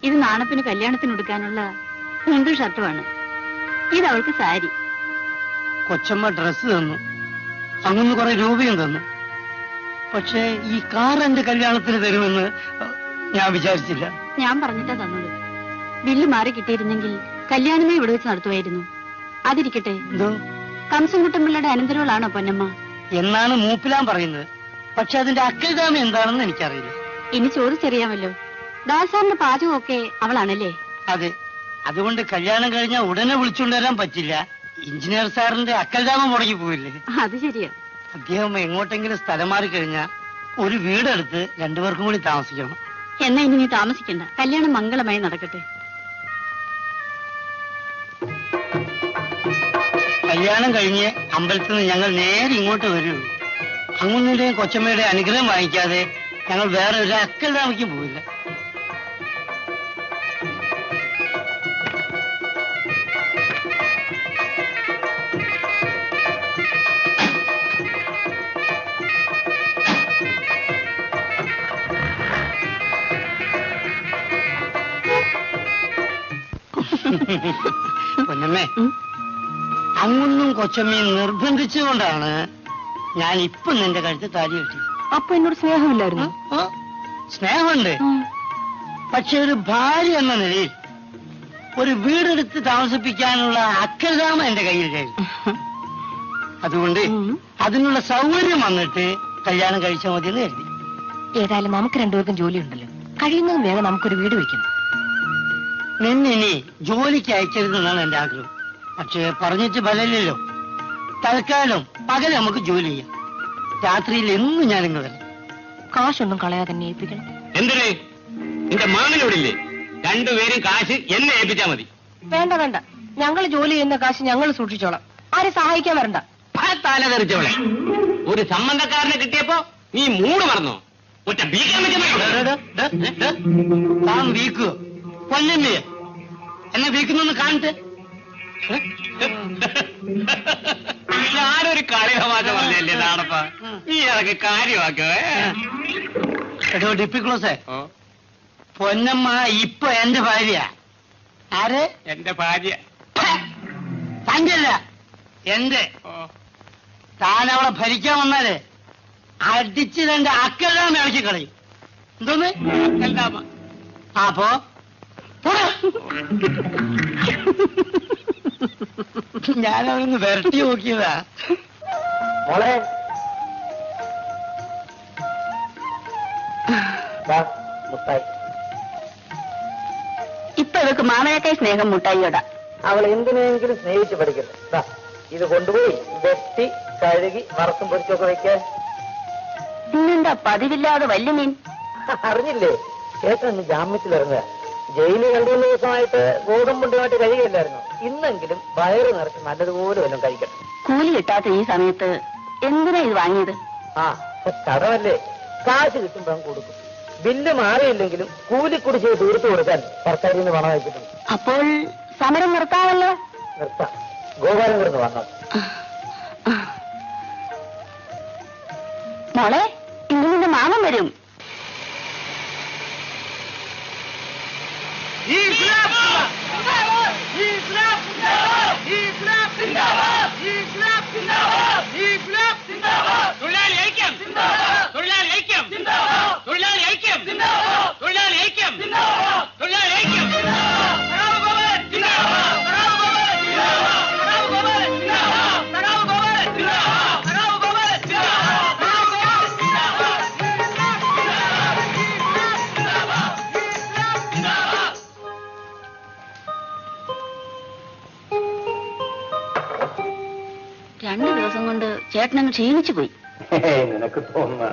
ഇത് നാണപ്പിന് കല്യാണത്തിന് എടുക്കാനുള്ള മുണ്ടും ഷർട്ടുമാണ്. ഇത് അവൾക്ക് സാരി. കൊച്ചമ്മ ഡ്രസ് തന്നു, അങ്ങനെ കുറെ രൂപയും തന്നു. പക്ഷേ ഈ കാർ എന്റെ കല്യാണത്തിന് തരുമെന്ന് ഞാൻ വിചാരിച്ചില്ല. ഞാൻ പറഞ്ഞിട്ടാ തന്നത്. ബില്ല് മാറി കിട്ടിയിരുന്നെങ്കിൽ കല്യാണമേ ഇവിടെ വെച്ച് നടത്തുമായിരുന്നു. അതിരിക്കട്ടെ, എന്തോ കംസൻകുട്ടമ്പിള്ളയുടെ അനന്തരവളാണോ പൊന്നമ്മ എന്നാണ് മൂപ്പിലാൻ പറയുന്നത്. പക്ഷെ അതിന്റെ അക്കൽദാമ എന്താണെന്ന് എനിക്കറിയില്ല. ഇനി ചോദിച്ചറിയാമല്ലോ. ദാസാറിന്റെ പാചകമൊക്കെ അവളാണല്ലേ? അതെ. അതുകൊണ്ട് കല്യാണം കഴിഞ്ഞാൽ ഉടനെ വിളിച്ചുകൊണ്ടുവരാൻ പറ്റില്ല. എഞ്ചിനീയർ സാറിന്റെ അക്കൽദാമ മുടങ്ങി പോയില്ലേ? അത് ശരിയാ. അദ്ദേഹം എങ്ങോട്ടെങ്കിലും സ്ഥലം മാറി കഴിഞ്ഞാൽ ഒരു വീടെടുത്ത് രണ്ടുപേർക്കും കൂടി താമസിക്കണം. എന്നാ ഇനി നീ താമസിക്കണ്ട. കല്യാണം മംഗളമായി നടക്കട്ടെ. കല്യാണം കഴിഞ്ഞ് അമ്പലത്തിൽ നിന്ന് ഞങ്ങൾ നേരെ ഇങ്ങോട്ട് വരൂ. അങ്ങുന്നിന്റെയും കൊച്ചമ്മയുടെ അനുഗ്രഹം വാങ്ങിക്കാതെ ഞങ്ങൾ വേറെ ഒരു അക്കൽദാമയ്ക്കും പോയില്ല. പൊന്നമ്മേ, അങ്ങൊന്നും കൊച്ചമ്മയും നിർബന്ധിച്ചുകൊണ്ടാണ് ഞാൻ ഇപ്പൊ നിന്റെ കഴുത്ത് താലി കെട്ടി. അപ്പൊ എന്നോട് സ്നേഹമില്ലായിരുന്നു? സ്നേഹമുണ്ട്. പക്ഷെ ഒരു ഭാര്യ എന്ന നിലയിൽ ഒരു വീടെടുത്ത് താമസിപ്പിക്കാനുള്ള അക്കൽദാമ എന്റെ കയ്യിലായിരുന്നു. അതുകൊണ്ട് അതിനുള്ള സൗകര്യം വന്നിട്ട് കല്യാണം കഴിച്ചാൽ മതിയെന്ന് കരുതി. ഏതായാലും നമുക്ക് രണ്ടുപേർക്കും ജോലിയുണ്ടല്ലോ. കഴിയുന്നതും വേഗം നമുക്കൊരു വീട് വെക്കണം. നിന്നിനി ജോലിക്ക് അയക്കരുതെന്നാണ് എന്റെ ആഗ്രഹം. പക്ഷേ പറഞ്ഞിട്ട് ഫലമില്ലല്ലോ. തൽക്കാലം പകൽ നമുക്ക് ജോലി ചെയ്യാം. രാത്രിയിൽ എന്നും ഞാനിങ്ങ് വരാം. കാശൊന്നും കളയാതെ തന്നെ ഏൽപ്പിക്കണം. എന്തിന്? നിന്റെ മാമനോടില്ലേ? രണ്ടുപേരും കാശ് എന്നെ ഏൽപ്പിച്ചാ മതി. വേണ്ട വേണ്ട, ഞങ്ങൾ ജോലി ചെയ്യുന്ന കാശ് ഞങ്ങൾ സൂക്ഷിച്ചോളാം. ആരെ സഹായിക്കാൻ വരണ്ട. തല തെറിച്ചവളെ, ഒരു സംബന്ധക്കാരനെ കിട്ടിയപ്പോ നീ മൂട് മറന്നോ? ഒറ്റ താൻ വീക്കോ? പൊന്നമ്മയെ എന്നെ വീക്കുന്നൊന്ന് കാണട്ടെ. ഞാനൊരു കളി തമാശ പറഞ്ഞല്ലേ നാടപ്പ? നീ അതൊക്കെ കാര്യമാക്കോ? എടോ ഡിപ്പിക്ലോസേ, പൊന്നമ്മ ഇപ്പൊ എന്റെ ഭാര്യ. ആര്? എന്റെ ഭാര്യ. തങ്കല്ല, എന്റെ. താൻ അവളെ ഭരിക്കാൻ വന്നാലേ അടിച്ച് തന്റെ അക്കൽദാമ ഇളക്കി കളയും. എന്തോന്ന് അക്കൽദാമ? അപ്പോ ഞാനവനൊന്ന് വരട്ടി നോക്കിയതാ. മോളെ മുട്ടായി. ഇപ്പൊ ഇവക്ക് മാമനക്കായി സ്നേഹം മുട്ടായിയോടാ. അവൾ എന്തിനെങ്കിലും സ്നേഹിച്ച് പഠിക്കട്ടെ. ഇത് കൊണ്ടുപോയി വെട്ടി കഴുകി വറുത്തും പൊരിച്ചൊക്കെ വയ്ക്കാൻ. ഇന്നെന്താ പതിവില്ലാതെ വലിയ മീൻ? അറിഞ്ഞില്ലേ, ചേട്ടൻ ജാമ്യത്തിൽ ഇറങ്ങുക. ജയിലിൽ 2-3 ദിവസമായിട്ട് ഗോതമ്പുണ്ടുമായിട്ട് കഴിയില്ലായിരുന്നു. ഇന്നെങ്കിലും വയറ് നിറച്ച് നല്ലതുപോലെ വല്ലതും കഴിക്കട്ടെ. കൂലി കിട്ടാത്ത ഈ സമയത്ത് എന്തിനാ ഇത് വാങ്ങിയത്? കടമല്ലേ, കാശ് കിട്ടുമ്പോൾ കൊടുക്കും. ബില്ല് മാറിയില്ലെങ്കിലും കൂലിക്കുടിശ്ശിക തീർത്തു കൊടുക്കാൻ സർക്കാരിൽ നിന്ന് പണം വെച്ചിട്ടുണ്ട്. അപ്പോൾ സമരം നിർത്താമല്ലോ. നിർത്താം. ഗോപാലൻ കിടന്ന് വന്നാൽ മോളെ, ഇന്ന് നിന്റെ മാമൻ വരും. ചേട്ടനങ്ങ് ക്ഷീണിച്ചു പോയി. നിനക്ക് തോന്നുന്ന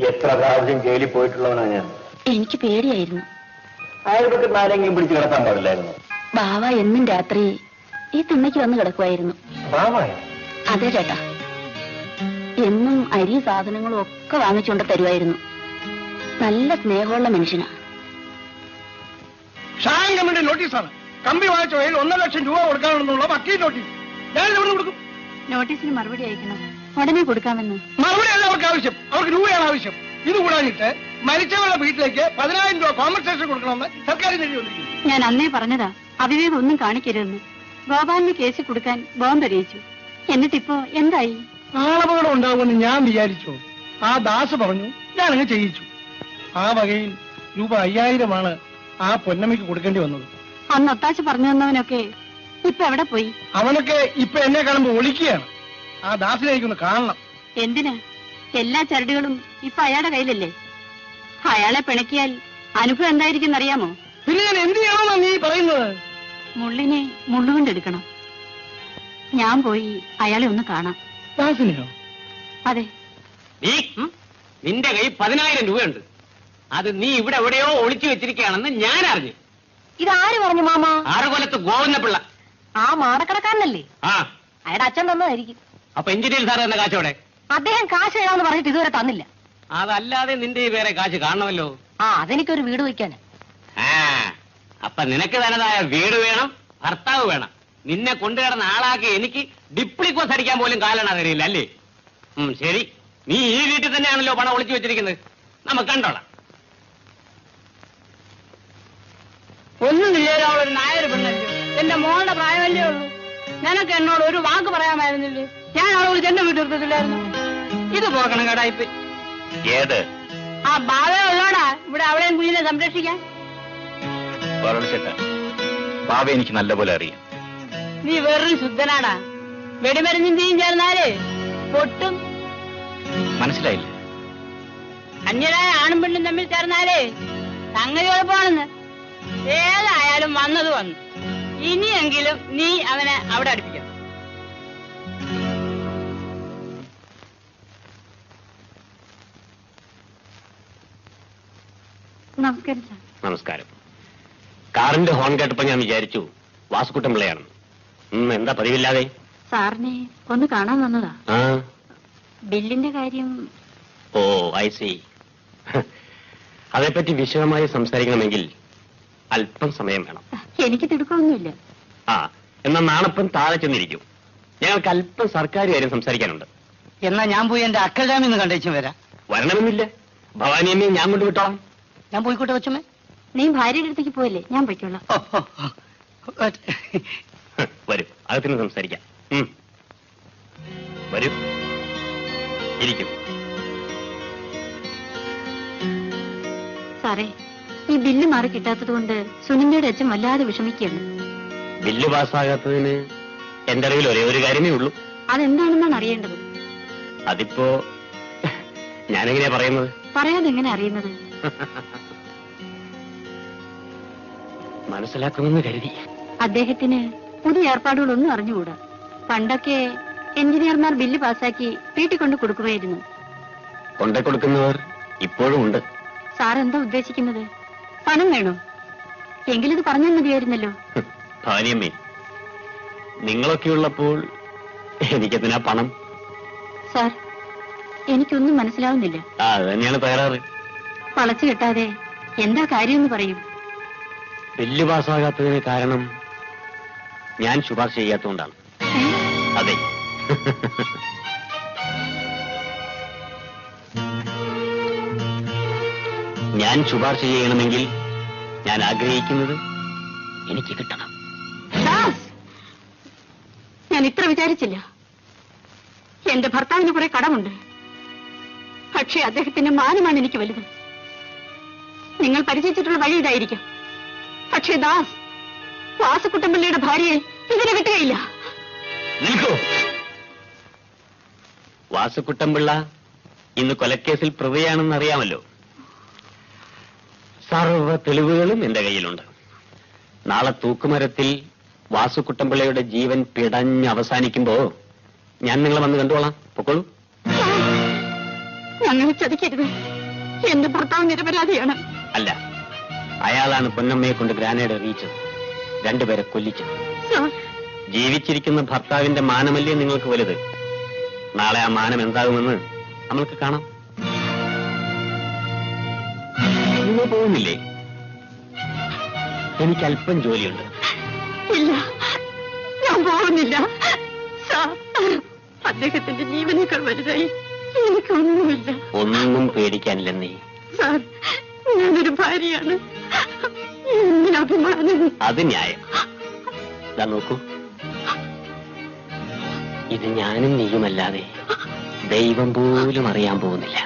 എത്ര പ്രാവശ്യം ജയിലിൽ പോയിട്ടുള്ളവനാ ഞാൻ. എനിക്ക് പേടിയായിരുന്നു. അയൽപക്കത്ത് ആരെങ്കിലും പിടിച്ചു കിടത്താൻ പാടില്ലായിരുന്നു. ബാവ എന്നും രാത്രി ഈ തിണ്ണയ്ക്ക് വന്ന് കിടക്കുമായിരുന്നു. അതെ ചേട്ടാ, എന്നും അരി സാധനങ്ങളും ഒക്കെ വാങ്ങിച്ചുകൊണ്ട് തരുമായിരുന്നു. നല്ല സ്നേഹമുള്ള മനുഷ്യനാ. ഷാൻ കമ്മിറ്റി നോട്ടീസാണ്. കമ്പി വാങ്ങിച്ച കയ്യിൽ 1.5 ലക്ഷം രൂപ കൊടുക്കാനുണ്ടെന്നുള്ള വക്കീൽ നോട്ടീസ്. ഞാൻ ഇവിടെ കൊടുക്കും. നോട്ടീസിന് മറുപടി അയക്കണം. ഉടനെ കൊടുക്കാമെന്ന്. മറുപടിയല്ല അവർക്ക് ആവശ്യം, അവർക്ക് രൂപയാണ് ആവശ്യം. ഇത് കൂടാനിട്ട് മരിച്ചവരുടെ വീട്ടിലേക്ക് 10,000 രൂപ കോമ്പൻസേഷൻ കൊടുക്കണമെന്ന് സർക്കാർ എഴുതി വന്നിരിക്കുന്നു. ഞാൻ അന്നേ പറഞ്ഞതാ അവിവേകം ഒന്നും കാണിക്കരുതെന്ന്. ഗോപാലിന് കേസ് കൊടുക്കാൻ ബോംബ് അറിയിച്ചു. എന്നിട്ടിപ്പോ എന്തായി? ആളപകടം ഉണ്ടാകുമെന്ന് ഞാൻ വിചാരിച്ചു. ആ ദാസ് പറഞ്ഞു, ഞാനങ്ങ് ചെയ്യിച്ചു. ആ വകയിൽ രൂപ 5,000 ആ പൊന്നമ്മയ്ക്ക് കൊടുക്കേണ്ടി വന്നത്. അന്ന് ഒത്താശ പറഞ്ഞു തന്നവനൊക്കെ ഇപ്പൊ എവിടെ പോയി? അവനൊക്കെ ഇപ്പൊ എന്നെ കാണുമ്പോ ഒളിക്കുകയാണ്. ആ ദാസിനെ എനിക്കൊന്ന് കാണണം. എന്തിന്? എല്ലാ ചരടുകളും ഇപ്പൊ അയാളുടെ കയ്യിലല്ലേ. അയാളെ പിണക്കിയാൽ അനുഭവം എന്തായിരിക്കും അറിയാമോ? പിന്നെ ഞാൻ എന്ത് ചെയ്യണമെന്നാ നീ പറയുന്നത്? മുള്ളിനെ മുള്ളുകൊണ്ടെടുക്കണം. ഞാൻ പോയി അയാളെ ഒന്ന് കാണാം. ദാസിനെയോ? അതെ. നിന്റെ കയ്യിൽ 10,000 രൂപയുണ്ട്. അത് നീ ഇവിടെ എവിടെയോ ഒളിച്ചു വെച്ചിരിക്കുകയാണെന്ന് ഞാൻ അറിഞ്ഞു. ഇതാര് പറഞ്ഞു മാമ? ആറുകൊലത്ത് ഗോവിന്ദപിള്ള. ആ മാടക്കടക്കാരനല്ലേ? ആ, അയാളുടെ അച്ഛൻ തന്നതായിരിക്കും. അപ്പൊ എഞ്ചിനീയർ സാർ തന്നെ കാശോടെ? അദ്ദേഹം കാശ് തരാമെന്ന് പറഞ്ഞിട്ട് ഇതുവരെ തന്നില്ല. അതല്ലാതെ നിന്റെ ഈ വേറെ കാശ് കാണണമല്ലോ. അതെനിക്കൊരു വീട് വയ്ക്കാന്. ആ, അപ്പൊ നിനക്ക് തനതായ വീട് വേണം, ഭർത്താവ് വേണം. നിന്നെ കൊണ്ടുകിടന്ന ആളാക്കി എനിക്ക് ഡിപ്ലിക്കോസ് അടിക്കാൻ പോലും കാലണ തരില്ല അല്ലേ? ശരി, നീ ഈ വീട്ടിൽ തന്നെയാണല്ലോ പണം ഒളിച്ചു വെച്ചിരിക്കുന്നത്. നമുക്ക് കണ്ടോളാം. ഒന്നും ചെയ്യാനുള്ള നായർ പെണ്ണല്ലോ. എന്റെ മോളുടെ പ്രായമല്ലേ ഉള്ളൂ. നിനക്ക് എന്നോട് ഒരു വാക്ക് പറയാമായിരുന്നില്ലേ? ഞാൻ അവളെ വിളിച്ച് എന്റെ വീട്ടിൽ നിർത്തത്തില്ലായിരുന്നു. ഇത് പോകണം കേടായിപ്പ്. ഏത്? ആ ബാവേ ഉള്ളോടാ ഇവിടെ അവളെയും കുഞ്ഞിനെ സംരക്ഷിക്കാൻ. ബാബ എനിക്ക് നല്ലപോലെ അറിയാം. നീ വെറും ശുദ്ധനാടാ. വെടിമരുന്നിന്റെയും ചേർന്നാലേ പൊട്ടും. മനസ്സിലായില്ല? അന്യരായ ആണും പെണ്ണും തമ്മിൽ ചേർന്നാലേ സംഗതി കുഴപ്പമാണെന്ന്. ഏതായാലും വന്നത് വന്നു. ഇനിയെങ്കിലും നീ അവനെ അവിടെ അടുപ്പിക്കണം. നമസ്കാരം സാർ. നമസ്കാരം. കാറിന്റെ ഹോൺ കേട്ടപ്പോ ഞാൻ വിചാരിച്ചു വാസുക്കുട്ടൻ പിള്ളയാണ്. എന്താ പതിവില്ലാതെ? സാറിനെ ഒന്ന് കാണാൻ വന്നതാ. ആ, ബില്ലിന്റെ കാര്യം. ഓ ഐ സി. അതേപ്പറ്റി വിശദമായി സംസാരിക്കണമെങ്കിൽ അല്പം സമയം വേണം. എനിക്ക് തിടുക്കമൊന്നുമില്ല. ആ, എന്നാ നാളെപ്പം താഴെ ചെന്നിരിക്കും. ഞങ്ങൾക്ക് അല്പം സർക്കാർ കാര്യം സംസാരിക്കാനുണ്ട്. എന്നാ ഞാൻ പോയി എന്റെ അക്കൽജാമ്യം കണ്ടേച്ചും വരാം. വരണമെന്നില്ല, ഭവാനിയമ്മയെ ഞാൻ കൊണ്ടുവിട്ടോളാം. ഞാൻ പോയിക്കോട്ടെ കൊച്ചമ്മേ? നീ ഭാര്യയുടെ അടുത്തേക്ക് പോയല്ലേ, ഞാൻ പൊയ്ക്കോളാം. വരൂ, അകത്തിന് സംസാരിക്കാം. വരൂ, ഇരിക്കും. സാറേ, ഈ ബില്ല് മാറി കിട്ടാത്തത് കൊണ്ട് സുനിന്ദയുടെ അച്ഛൻ വല്ലാതെ വിഷമിക്കുകയാണ്. ബില്ല് പാസ്സാകാത്തതിന് എന്റെ അറിവിൽ ഒരേ ഒരു കാര്യമേ ഉള്ളൂ. അതെന്താണെന്നാണ് അറിയേണ്ടത്. അതിപ്പോ ഞാനെങ്ങനെയാ പറയുന്നത്? പറയാതെ എങ്ങനെ അറിയുന്നത്? മനസ്സിലാക്കുമെന്ന് കരുതി. അദ്ദേഹത്തിന് പുതിയ ഏർപ്പാടുകളൊന്നും അറിഞ്ഞുകൂടാ. പണ്ടൊക്കെ എഞ്ചിനീയർമാർ ബില്ല് പാസ്സാക്കി വീട്ടിൽ കൊണ്ട് കൊടുക്കുമായിരുന്നു. കൊണ്ടേ കൊടുക്കുന്നവർ ഇപ്പോഴും ഉണ്ട്. സാർ എന്താ ഉദ്ദേശിക്കുന്നത്? പണം വേണോ? എങ്കിലിത് പറഞ്ഞാൽ മതിയായിരുന്നല്ലോ. ഭാര്യമ്മേ, നിങ്ങളൊക്കെ ഉള്ളപ്പോൾ എനിക്കെന്തിനാ പണം? സാർ, എനിക്കൊന്നും മനസ്സിലാവുന്നില്ല. അത് തന്നെയാണ് തകരാറ്. വളച്ചു കെട്ടാതെ എന്താ കാര്യമെന്ന് പറയും. ബില്ല് പാസ്സാകാത്തതിന് കാരണം ഞാൻ ശുപാർശ ചെയ്യാത്തതുകൊണ്ടാണ്. അതെ. ഞാൻ ശുപാർശ ചെയ്യണമെങ്കിൽ ഞാൻ ആഗ്രഹിക്കുന്നത് എനിക്ക് കിട്ടണം. ഞാൻ ഇത്ര വിചാരിച്ചില്ല. എന്റെ ഭർത്താവിന് കുറെ കടമുണ്ട്. പക്ഷേ അദ്ദേഹത്തിന്റെ മാനമാണ് എനിക്ക് വലുത്. നിങ്ങൾ പരിചയിച്ചിട്ടുള്ള വഴി ഇതായിരിക്കും. പക്ഷേ ദാസ്, വാസുക്കുട്ടമ്പിള്ളയുടെ ഭാര്യയെ ഇതിനെ വിട്ടുകയില്ല. നിൽക്കൂ. വാസുക്കുട്ടമ്പിള്ള ഇന്ന് കൊലക്കേസിൽ പ്രതിയാണെന്ന് അറിയാമല്ലോ. സർവ്വ തെളിവുകളും എന്റെ കയ്യിലുണ്ട്. നാളെ തൂക്കുമരത്തിൽ വാസുക്കുട്ടമ്പിള്ളയുടെ ജീവൻ പിടഞ്ഞ് അവസാനിക്കുമ്പോ ഞാൻ നിങ്ങളെ വന്ന് കണ്ടോളാം. പൊക്കോളൂ. ഞങ്ങളെ ചതിക്കരുത്. എന്റെ ഭർത്താവ് നിരപരാധിയാണ്. അല്ല, അയാളാണ് പൊന്നമ്മയെ കൊണ്ട് ഗ്രാനേഡ് എറിയിച്ചത്, രണ്ടുപേരെ കൊല്ലിച്ചത്. ജീവിച്ചിരിക്കുന്ന ഭർത്താവിന്റെ മാനമല്ലേ നിങ്ങൾക്ക് വലുത്? നാളെ ആ മാനം എന്താകുമെന്ന് നമ്മൾക്ക് കാണാം. നിങ്ങൾ പോകുന്നില്ലേ? എനിക്ക് അല്പം ജോലിയുണ്ട്. ഇല്ല, ഞാൻ പോകുന്നില്ല. അദ്ദേഹത്തിന്റെ ജീവനേക്കാൾ വലുതായി എനിക്കൊന്നുമില്ല. ഒന്നും പേടിക്കാനില്ലെന്നേ. സാർ, ഞാനൊരു ഭാര്യയാണ്. എന്തിനഭിമാനം? അത് ന്യായം. ഇതാ നോക്കൂ, ഇത് ഞാനും നീയുമല്ലാതെ ദൈവം പോലും അറിയാൻ പോകുന്നില്ല.